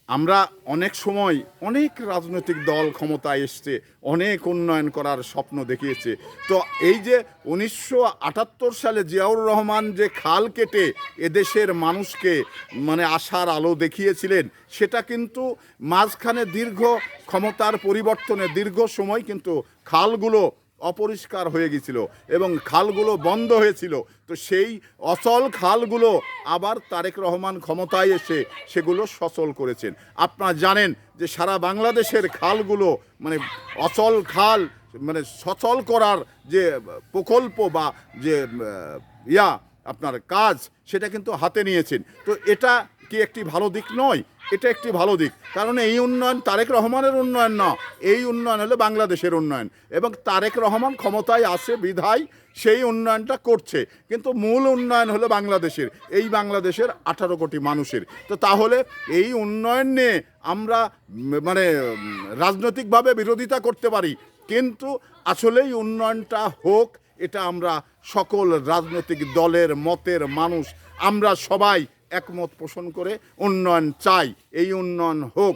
আমরা অনেক সময় অনেক রাজনৈতিক দল ক্ষমতায় এসছে, অনেক উন্নয়ন করার স্বপ্ন দেখিয়েছে। তো এই যে 1978 সালে জিয়াউর রহমান যে খাল কেটে এদেশের মানুষকে মানে আশার আলো দেখিয়েছিলেন, সেটা কিন্তু মাঝখানে দীর্ঘ ক্ষমতার পরিবর্তনে দীর্ঘ সময় কিন্তু খালগুলো অপরিষ্কার হয়ে গিয়েছিল এবং খালগুলো বন্ধ হয়েছিল। তো সেই অচল খালগুলো আবার তারেক রহমান ক্ষমতায় এসে সেগুলো সচল করেছেন। আপনারা জানেন যে সারা বাংলাদেশের খালগুলো মানে অচল খাল মানে সচল করার যে প্রকল্প বা যে ইয়া আপনার কাজ, সেটা কিন্তু হাতে নিয়েছেন। তো এটা কি একটি ভালো দিক নয়? এটা একটি ভালো দিক, কারণ এই উন্নয়ন তারেক রহমানের উন্নয়ন না, এই উন্নয়ন হলো বাংলাদেশের উন্নয়ন এবং তারেক রহমান ক্ষমতায় আসে বিধায় সেই উন্নয়নটা করছে, কিন্তু মূল উন্নয়ন হলো বাংলাদেশের, এই বাংলাদেশের 18 কোটি মানুষের। তো তাহলে এই উন্নয়ন নিয়ে আমরা মানে রাজনৈতিকভাবে বিরোধিতা করতে পারি, কিন্তু আসলেই উন্নয়নটা হোক, এটা আমরা সকল রাজনৈতিক দলের মতের মানুষ আমরা সবাই একমত পোষণ করে উন্নয়ন চাই, এই উন্নয়ন হোক।